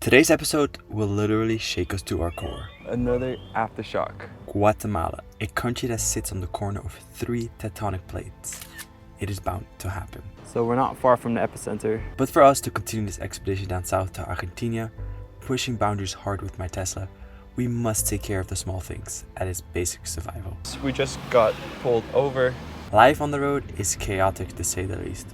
Today's episode will literally shake us to our core. Another aftershock. Guatemala, a country that sits on the corner of 3 tectonic plates. It is bound to happen. So we're not far from the epicenter. But for us to continue this expedition down south to Argentina, pushing boundaries hard with my ts.la, we must take care of the small things at its basic survival. We just got pulled over. Life on the road is chaotic to say the least.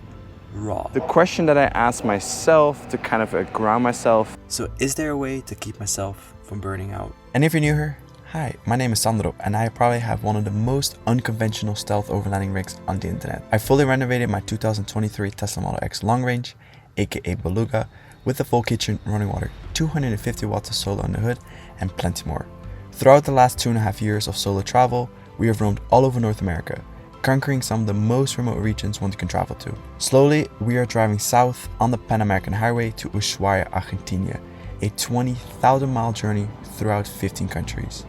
Raw. The question that I asked myself to kind of ground myself. So is there a way to keep myself from burning out? And if you're new here, hi, my name is Sandro and I probably have one of the most unconventional stealth overlanding rigs on the internet. I fully renovated my 2023 Tesla Model X long range, aka Beluga, with a full kitchen, running water, 250 watts of solar on the hood, and plenty more. Throughout the last 2.5 years of solo travel, we have roamed all over North America, conquering some of the most remote regions one can travel to. Slowly, we are driving south on the Pan American Highway to Ushuaia, Argentina, a 20,000 mile journey throughout 15 countries.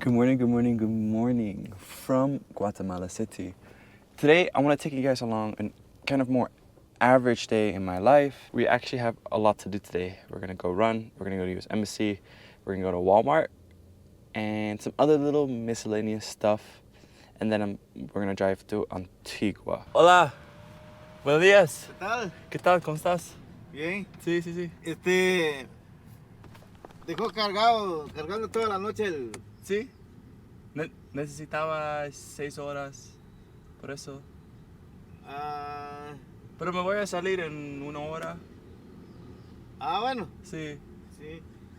Good morning from Guatemala City. Today, I want to take you guys along a kind of more average day in my life. We actually have a lot to do today. We're going to go run, we're going to go to US Embassy, we're going to go to Walmart, and some other little miscellaneous stuff. And then we're going to drive to Antigua. Hola, buenos días. ¿Qué tal? ¿Qué tal? ¿Cómo estás? Bien. Sí. Dejó cargando toda la noche el... Sí. Necesitaba 6 horas, por eso. Pero me voy a salir en 1 hora. Bueno. Sí.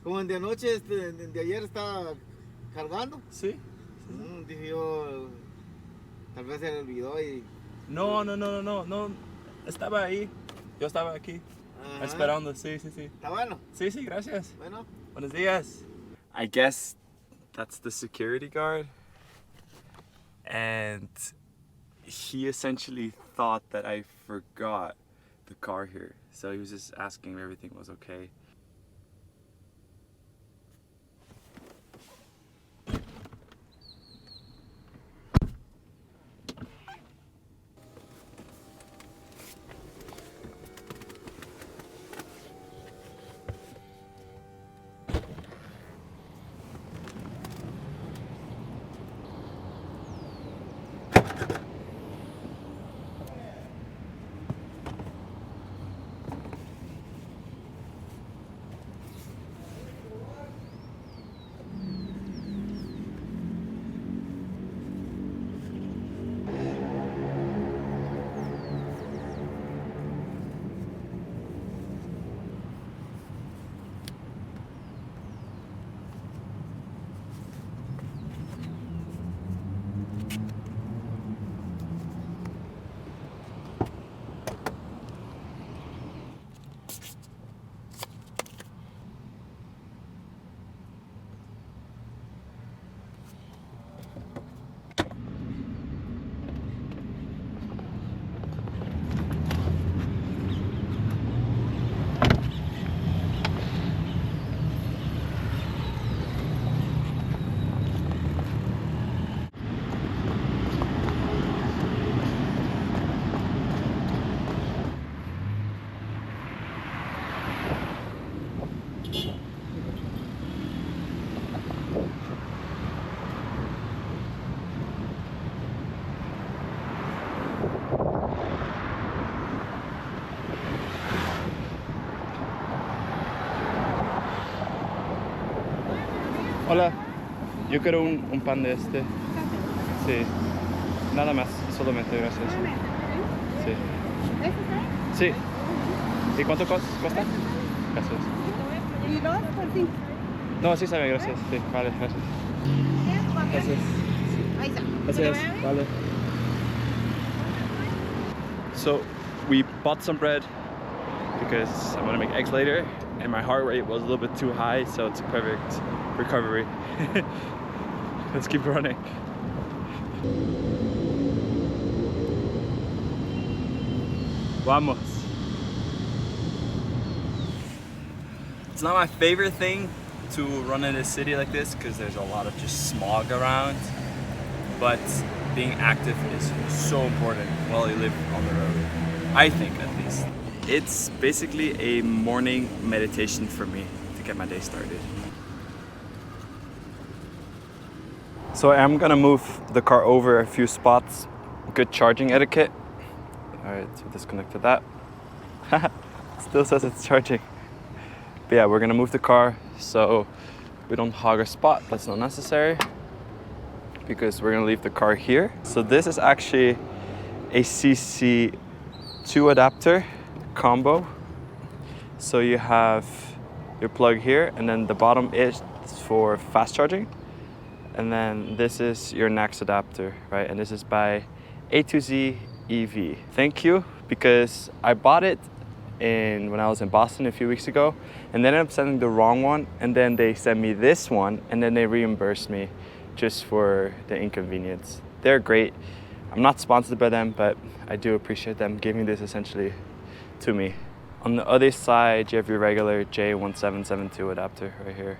Como de anoche, de ayer estaba cargando. Sí. Dije yo, tal vez se le olvidó y... No. Estaba ahí. Yo estaba aquí. Ajá. Esperando, sí. ¿Está bueno? Sí, gracias. Bueno. Buenos días. I guess that's the security guard. And he essentially thought that I forgot the car here. So he was just asking if everything was okay. Hola, yo quiero un pan de este. Sí, nada más, solamente, gracias. Sí. Sí. ¿Y cuánto cuesta? Gracias. ¿Y dos por 5? No, sí, está bien, gracias. Sí, vale, gracias. Gracias. Ahí está. Gracias, vale. So, we bought some bread because I'm gonna make eggs later, and my heart rate was a little bit too high, so it's a perfect recovery. Let's keep running. Vamos. It's not my favorite thing to run in a city like this because there's a lot of just smog around, but being active is so important while you live on the road. I think, at least. It's basically a morning meditation for me to get my day started. So I am gonna move the car over a few spots. Good charging etiquette. All right, so disconnected that. Still says it's charging. But yeah, we're gonna move the car so we don't hog a spot that's not necessary, because we're gonna leave the car here. So this is actually a CC2 adapter combo. So you have your plug here, and then the bottom is for fast charging. And then this is your NAX adapter, right? And this is by A2Z EV. Thank you, because I bought it when I was in Boston a few weeks ago, and then I ended up sending the wrong one, and then they sent me this one, and then they reimbursed me just for the inconvenience. They're great. I'm not sponsored by them, but I do appreciate them giving this essentially to me. On the other side, you have your regular J1772 adapter right here.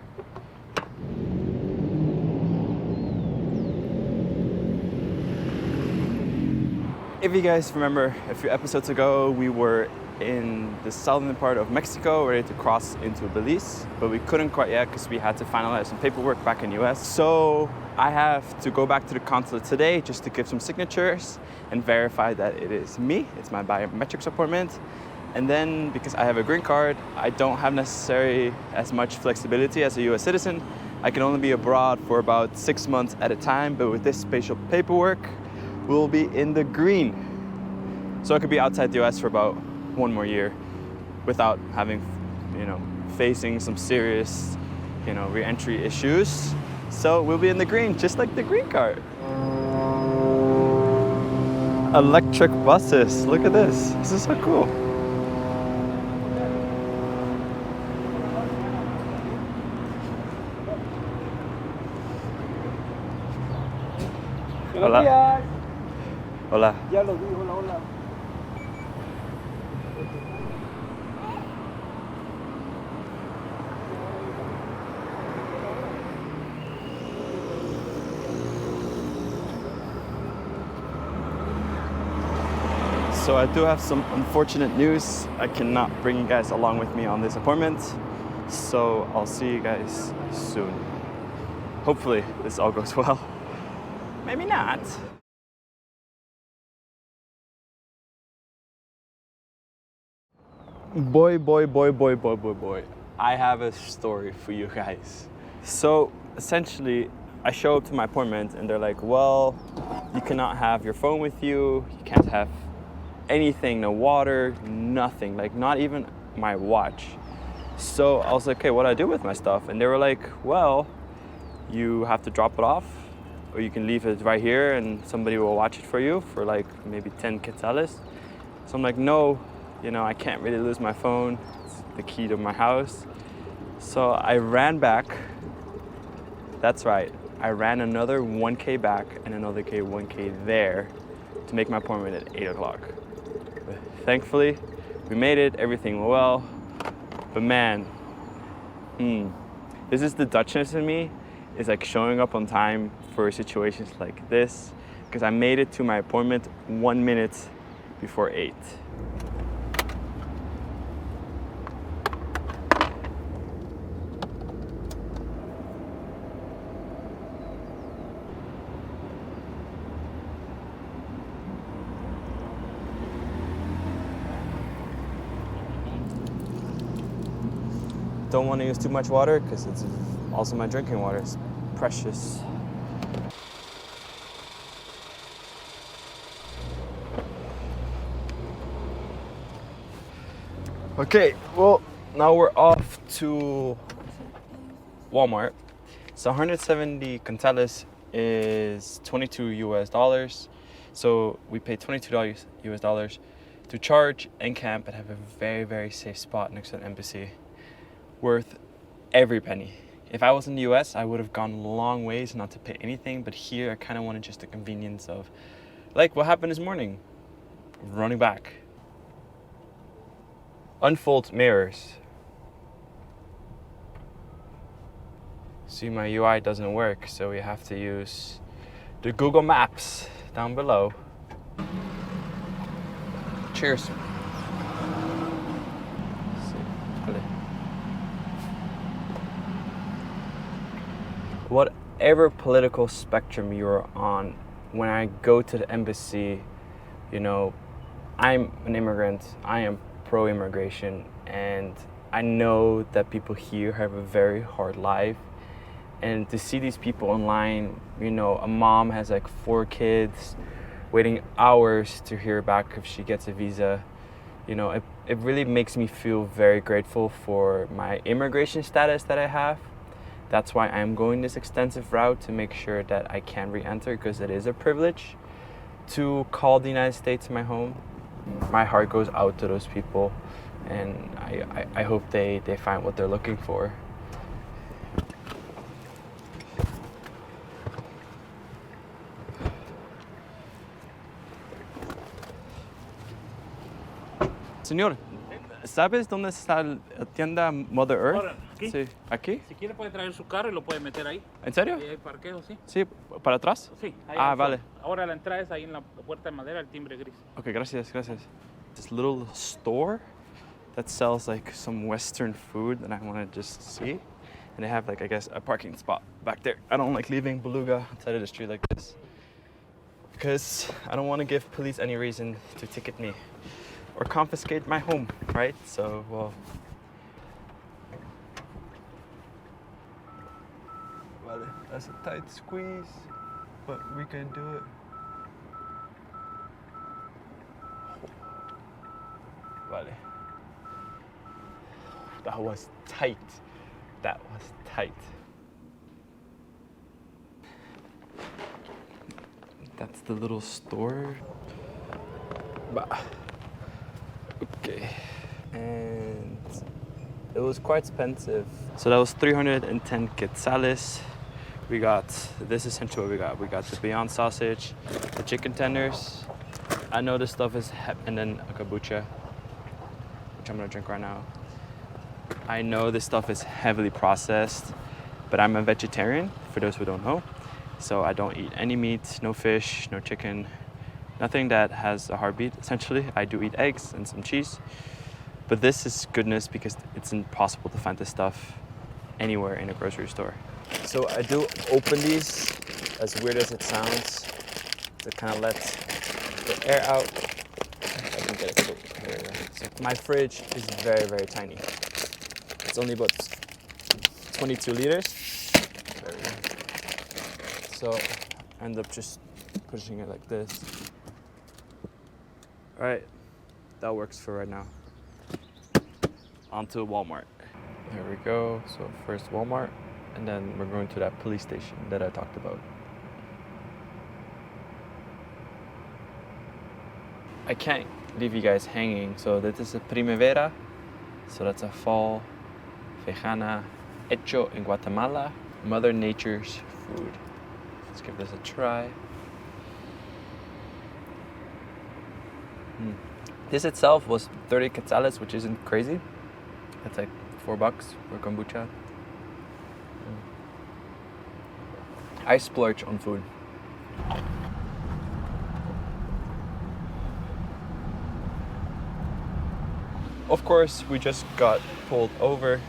If you guys remember, a few episodes ago, we were in the southern part of Mexico, ready to cross into Belize, but we couldn't quite yet because we had to finalize some paperwork back in US. So I have to go back to the consulate today just to give some signatures and verify that it is me. It's my biometrics appointment. And then, because I have a green card, I don't have necessarily as much flexibility as a US citizen. I can only be abroad for about 6 months at a time, but with this spatial paperwork, we'll be in the green. So I could be outside the US for about 1 more year without having, facing some serious, re-entry issues. So we'll be in the green, just like the green card. Electric buses, look at this. This is so cool. Hola. Hola. Ya lo vi, hola, hola. So I do have some unfortunate news. I cannot bring you guys along with me on this appointment. So I'll see you guys soon. Hopefully this all goes well. Maybe not. Boy. I have a story for you guys. So essentially, I show up to my appointment and they're like, well, you cannot have your phone with you. You can't have anything, no water, nothing, like not even my watch. So I was like, okay, what do I do with my stuff? And they were like, well, you have to drop it off, or you can leave it right here and somebody will watch it for you for like maybe 10 quetzales. So I'm like, no, I can't really lose my phone. It's the key to my house. So I ran back. That's right. I ran another 1K back and another 1K there to make my appointment at 8 o'clock. But thankfully, we made it. Everything went well. But man, this is the Dutchness in me. Is like showing up on time for situations like this, because I made it to my appointment 1 minute before 8. Don't want to use too much water because it's also my drinking water. It's precious. Okay, well, now we're off to Walmart. So 170 quetzales is 22 US dollars. So we paid $22 US dollars to charge and camp and have a very, very safe spot next to an embassy. Worth every penny. If I was in the US, I would have gone long ways not to pay anything, but here I kind of wanted just the convenience of, like what happened this morning, running back. Unfold mirrors. See, my UI doesn't work, so we have to use the Google Maps down below. Cheers. Whatever political spectrum you're on, when I go to the embassy, you know, I'm an immigrant, I am pro-immigration, and I know that people here have a very hard life. And to see these people online, you know, a mom has like 4 kids, waiting hours to hear back if she gets a visa. You know, it really makes me feel very grateful for my immigration status that I have. That's why I'm going this extensive route to make sure that I can re-enter, because it is a privilege to call the United States my home. My heart goes out to those people, and I hope they find what they're looking for. Señor, ¿sabes dónde está la tienda Mother Earth? Ahora, ¿aquí? Sí, ¿aquí? Si quiere puede traer su carro y lo puede meter ahí. ¿En serio? Ahí hay parqueo, sí. Sí, ¿para atrás? Sí. Ahí Ah, al vale. fondo. Ahora la entrada es ahí en la puerta de madera, el timbre gris. Okay, gracias, gracias. This little store that sells like some Western food that I want to just see. And they have like, I guess, a parking spot back there. I don't like leaving Beluga outside of the street like this, because I don't want to give police any reason to ticket me or confiscate my home, right? So, well. Vale, that's a tight squeeze, but we can do it. Vale. That was tight. That was tight. That's the little store. Bah. Okay. And it was quite expensive. So that was 310 quetzales. We got, this is essentially what we got. We got the Beyond sausage, the chicken tenders. I know this stuff is, and then a kombucha, which I'm gonna drink right now. I know this stuff is heavily processed, but I'm a vegetarian, for those who don't know. So I don't eat any meat, no fish, no chicken, nothing that has a heartbeat, essentially. I do eat eggs and some cheese. But this is goodness, because it's impossible to find this stuff anywhere in a grocery store. So I do open these, as weird as it sounds, to kind of let the air out. If I can get it quick. There we go. So my fridge is very, very tiny. It's only about 22 liters. There we go. So I end up just pushing it like this. All right, that works for right now. On to Walmart. There we go. So first Walmart, and then we're going to that police station that I talked about. I can't leave you guys hanging. So this is a primavera. So that's a fall. Fejana, hecho in Guatemala. Mother Nature's food. Let's give this a try. This itself was 30 quetzales, which isn't crazy. That's like $4 for kombucha. I splurge on food. Of course, we just got pulled over.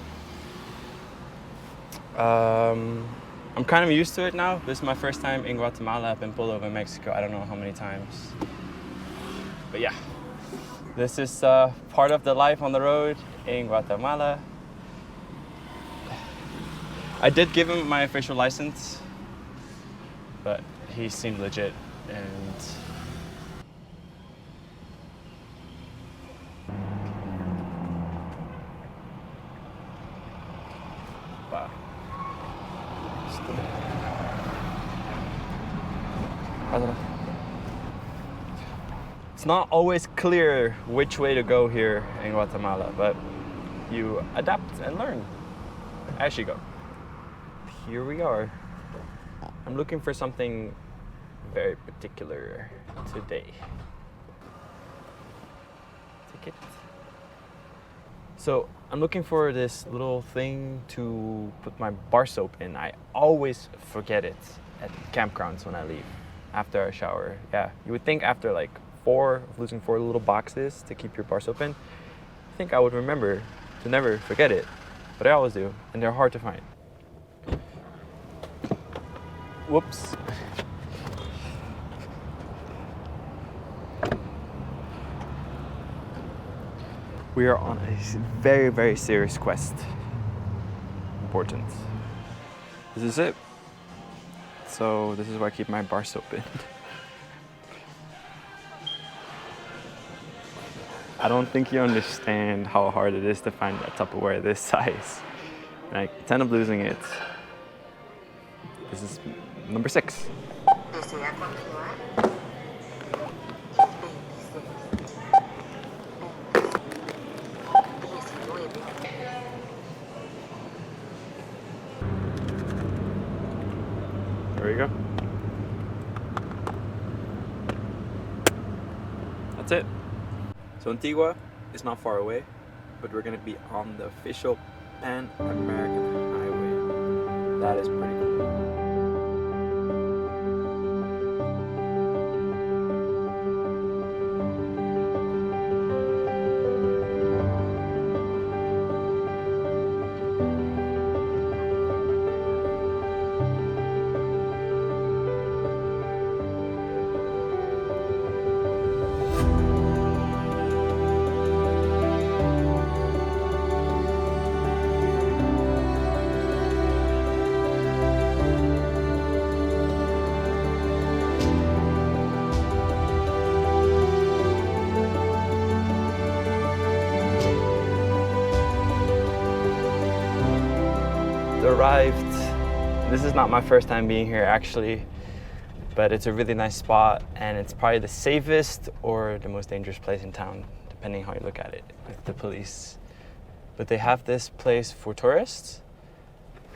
I'm kind of used to it now. This is my first time in Guatemala. I've been pulled over in Mexico, I don't know how many times. But yeah, this is part of the life on the road in Guatemala. I did give him my official license, but he seemed legit, and It's not always clear which way to go here in Guatemala, but you adapt and learn as you go. Here we are. I'm looking for something very particular today. Ticket. So I'm looking for this little thing to put my bar soap in. I always forget it at campgrounds when I leave after I shower. Yeah, you would think after like losing 4 little boxes to keep your bar soap in, I think I would remember to never forget it, but I always do, and they're hard to find. Whoops. We are on a very, very serious quest. Important. This is it. So this is where I keep my bar soap in. I don't think you understand how hard it is to find a Tupperware this size. And I end up losing it. This is number 6. There we go. That's it. So Antigua is not far away, but we're gonna be on the official Pan-American Highway. That is pretty cool. Arrived. This is not my first time being here actually, but it's a really nice spot and it's probably the safest or the most dangerous place in town, depending how you look at it with the police. But they have this place for tourists,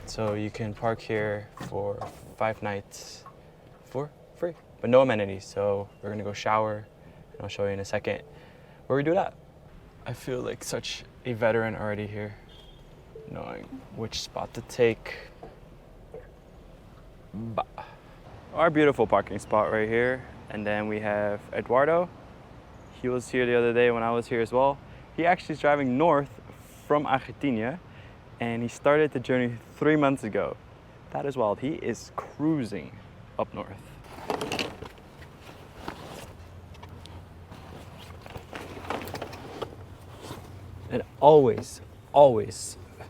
so you can park here for 5 nights for free, but no amenities. So we're gonna go shower and I'll show you in a second where we do that. I feel like such a veteran already here, knowing which spot to take. Our beautiful parking spot right here. And then we have Eduardo. He was here the other day when I was here as well. He actually is driving north from Argentina and he started the journey 3 months ago. That is wild. He is cruising up north. And always,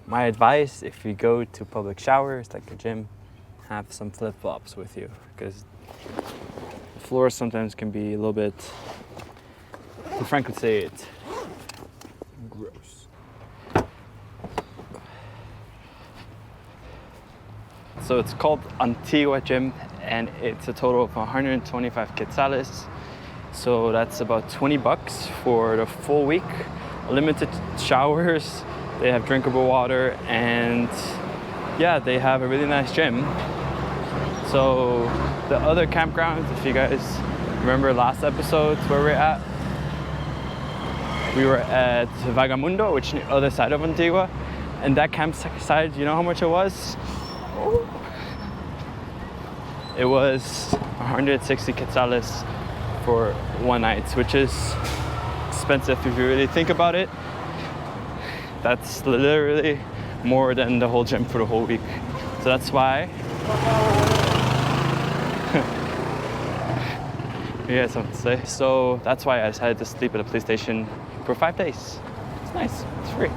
my advice, if you go to public showers like a gym, have some flip-flops with you, because the floors sometimes can be a little bit, the Frank would say it, gross. So it's called Antigua Gym, and it's a total of 125 quetzales. So that's about $20 for the full week. Limited showers, they have drinkable water, and yeah, they have a really nice gym. So the other campgrounds, if you guys remember last episode where we're at, we were at Vagamundo, which is the other side of Antigua, and that campsite, you know how much it was? It was 160 quetzales for 1 night, which is expensive if you really think about it. That's literally more than the whole gym for the whole week. So that's why you guys have to say. So that's why I decided to sleep at a police station for 5 days. It's nice, it's free.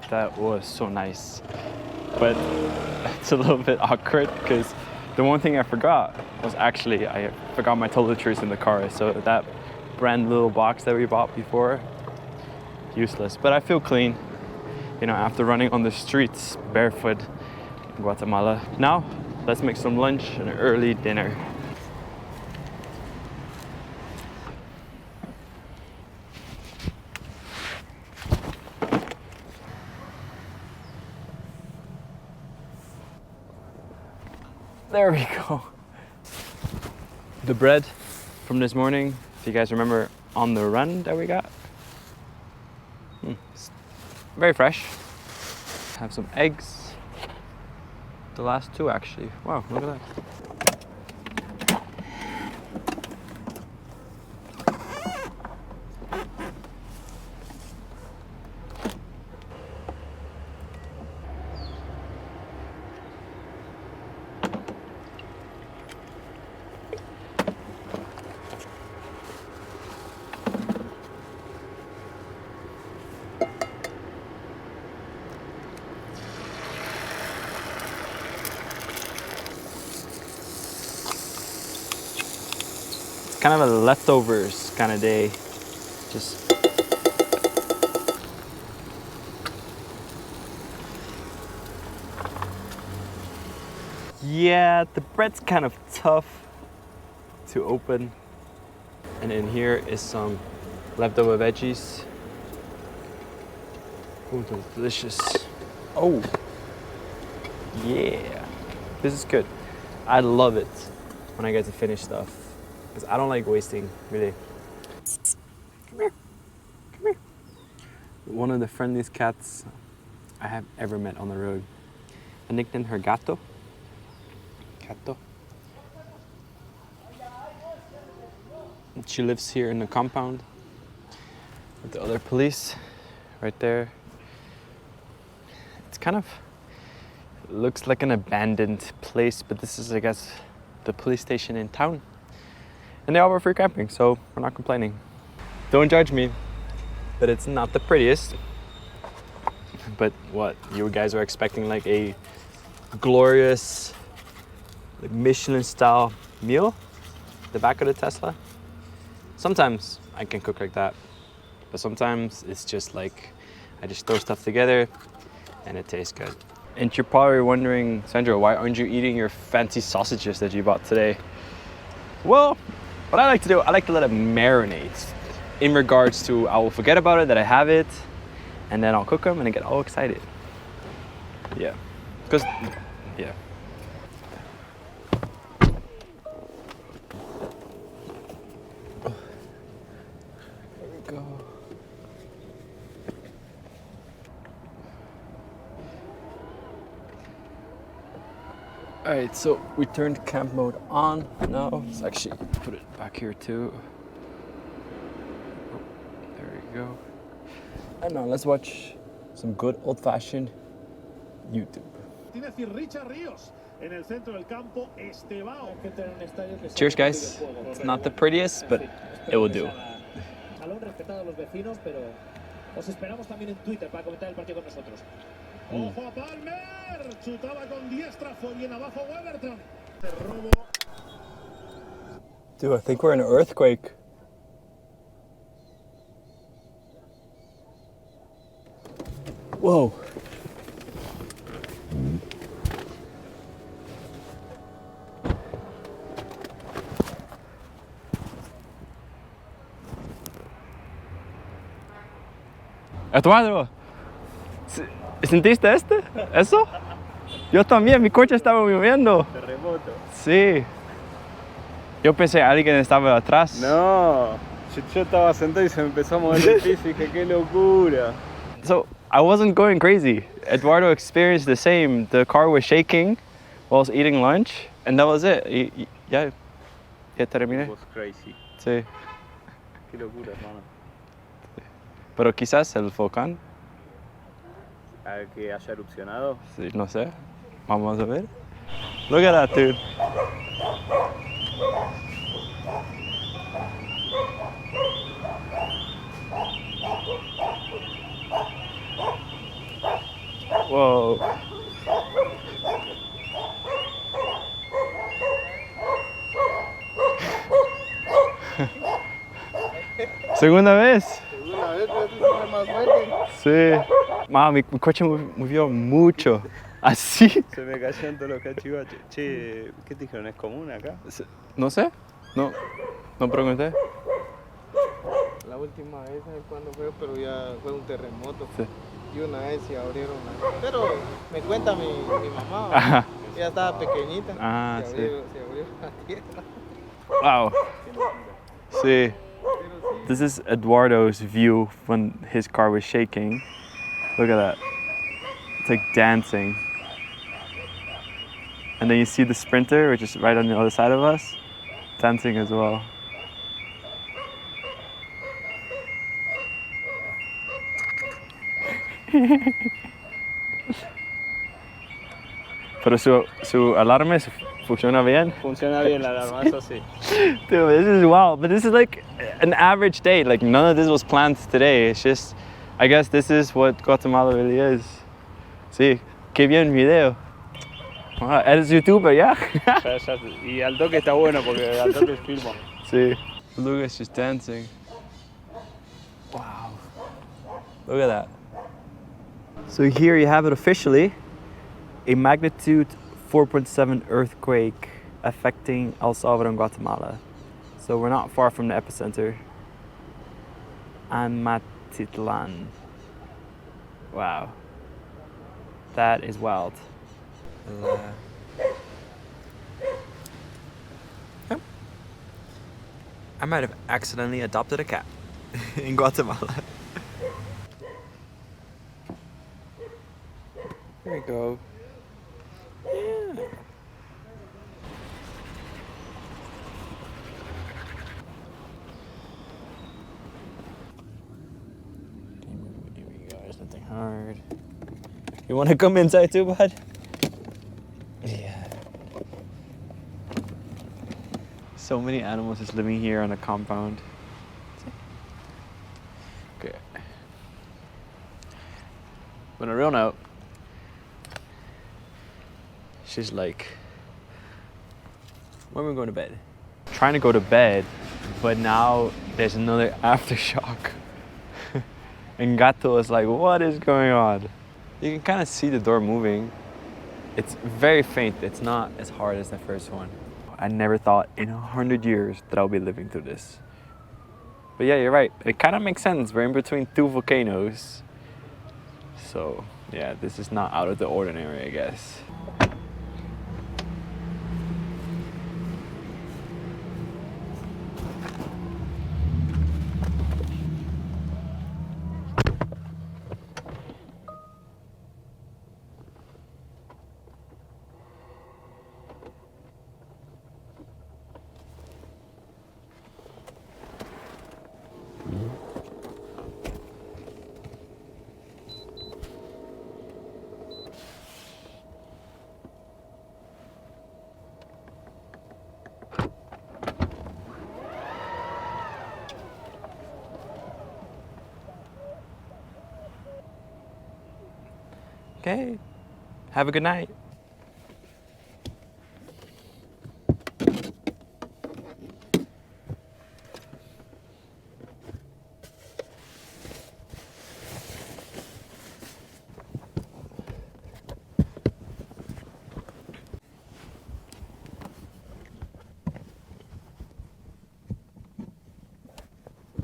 That was so nice. But it's a little bit awkward because the one thing I forgot was actually I forgot my toiletries in the car. So that brand little box that we bought before, useless. But I feel clean, you know, after running on the streets barefoot in Guatemala. Now, let's make some lunch and an early dinner. There we go. The bread from this morning, if you guys remember, on the run that we got. It's very fresh. Have some eggs. The last two actually. Wow, look at that. Kind of a leftovers kind of day. Just yeah, the bread's kind of tough to open. And in here is some leftover veggies. Ooh, that's delicious. Oh, yeah, this is good. I love it when I get to finish stuff. Because I don't like wasting, really. Come here. Come here. One of the friendliest cats I have ever met on the road. I nicknamed her Gato. Gato. She lives here in the compound with the other police right there. It's kind of looks like an abandoned place, but this is, I guess, the police station in town. And they offer free camping, so we're not complaining. Don't judge me, but it's not the prettiest. But what, you guys are expecting like a glorious, like Michelin-style meal? The back of the Tesla? Sometimes I can cook like that, but sometimes it's just like, I just throw stuff together and it tastes good. And you're probably wondering, Sandro, why aren't you eating your fancy sausages that you bought today? Well, what I like to do, I like to let it marinate. In regards to, I will forget about it, that I have it, and then I'll cook them and I get all excited. Yeah, because, yeah. There we go. All right, so we turned camp mode on now. Let's actually put it back here too. Oh, there we go. And now let's watch some good old-fashioned YouTube. Cheers, guys. It's not the prettiest, but it will do. Ojo a Palmer, chutaba con diestra, fue bien abajo Weberton. Dude, I think we're in an earthquake. Whoa. Eduardo, ¿sentiste eso? Yo también, mi coche estaba moviendo. Terremoto. Sí. Yo pensé alguien estaba atrás. No, yo estaba sentado y se me empezó a mover el piso y dije, qué locura. So, I wasn't going crazy. Eduardo experienced the same. The car was shaking while I was eating lunch, and that was it. Ya terminé. It was crazy. Sí. Qué locura, hermano. Pero quizás el volcán. A que haya erupcionado. Sí, no sé. Vamos a ver. Look at that, dude. Whoa. Segunda vez. Segunda vez, pero este fue más fuerte. Sí. Mamá, mi coche movió mucho. Así. Se me cayeron todos los cachivaches. Che, ¿qué te dijeron? ¿Es común acá? No sé. No pregunté. La última vez, ¿sabes cuándo fue? Pero ya fue un terremoto. Sí. Y una vez se abrieron. Pero me cuenta mi mamá. Ajá. Ella estaba pequeñita. Ah, se sí. abrió la tierra. Wow. See, this is Eduardo's view when his car was shaking. Look at that. It's like dancing. And then you see the Sprinter, which is right on the other side of us, dancing as well. Pero su alarma funciona bien. Funciona bien la alarma, eso sí. Dude, this is wild. But this is like an average day. Like none of this was planned today. It's just, I guess this is what Guatemala really is. Sí, qué bien video. Ah, eres youtuber, ¿ya? Y al toque está bueno porque al toque filmo. Sí. Beluga's just dancing. Wow. Look at that. So here you have it officially. A magnitude 4.7 earthquake affecting El Salvador and Guatemala. So we're not far from the epicenter. Amatitlan. Wow. That is wild. I might have accidentally adopted a cat in Guatemala. There we go. Yeah. Here we go. There's nothing hard. You want to come inside too, bud? Yeah. So many animals just living here on a compound. Okay. But on a real note, she's like, when are we going to bed? Trying to go to bed, but now there's another aftershock. And Gato is like, what is going on? You can kind of see the door moving. It's very faint. It's not as hard as the first one. I never thought in 100 years that I'll be living through this. But yeah, you're right. It kind of makes sense. We're in between two volcanoes. So yeah, this is not out of the ordinary, I guess. Okay, have a good night.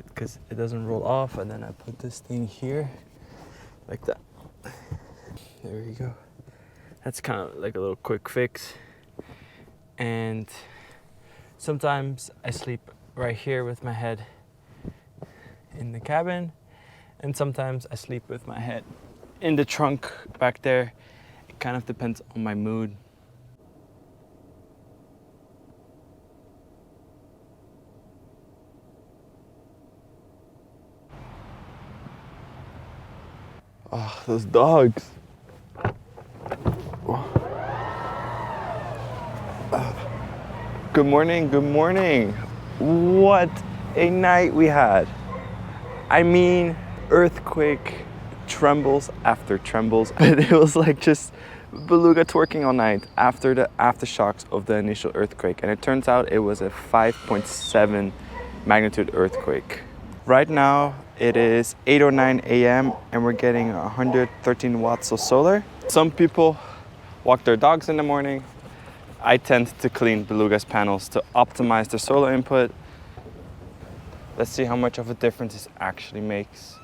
Because it doesn't roll off, and then I put this thing here like that. There we go. That's kind of like a little quick fix. And sometimes I sleep right here with my head in the cabin, and sometimes I sleep with my head in the trunk back there. It kind of depends on my mood. Oh, those dogs. Good morning, good morning. What a night we had. I mean, earthquake, trembles after trembles. It was like just Beluga twerking all night after the aftershocks of the initial earthquake. And it turns out it was a 5.7 magnitude earthquake. Right now it is 8:09 a.m. and we're getting 113 watts of solar. Some people walk their dogs in the morning. I tend to clean Beluga's panels to optimize the solar input. Let's see how much of a difference this actually makes.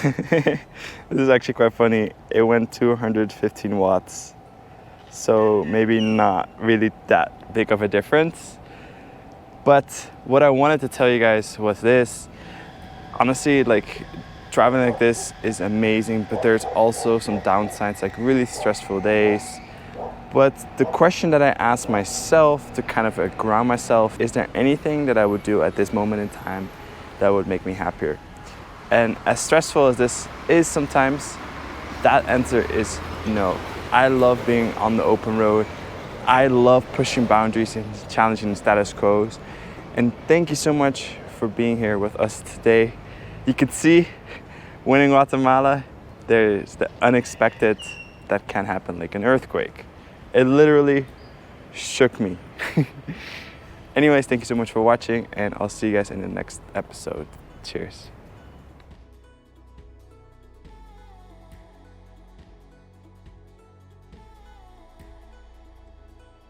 This is actually quite funny. It went 215 watts. So maybe not really that big of a difference. But what I wanted to tell you guys was this. Honestly, like driving like this is amazing, but there's also some downsides, like really stressful days. But the question that I asked myself to kind of ground myself, is there anything that I would do at this moment in time that would make me happier? And as stressful as this is sometimes, that answer is no. I love being on the open road. I love pushing boundaries and challenging status quo. And thank you so much for being here with us today. You can see, winning Guatemala, there's the unexpected that can happen, like an earthquake. It literally shook me. Anyways, thank you so much for watching, and I'll see you guys in the next episode. Cheers.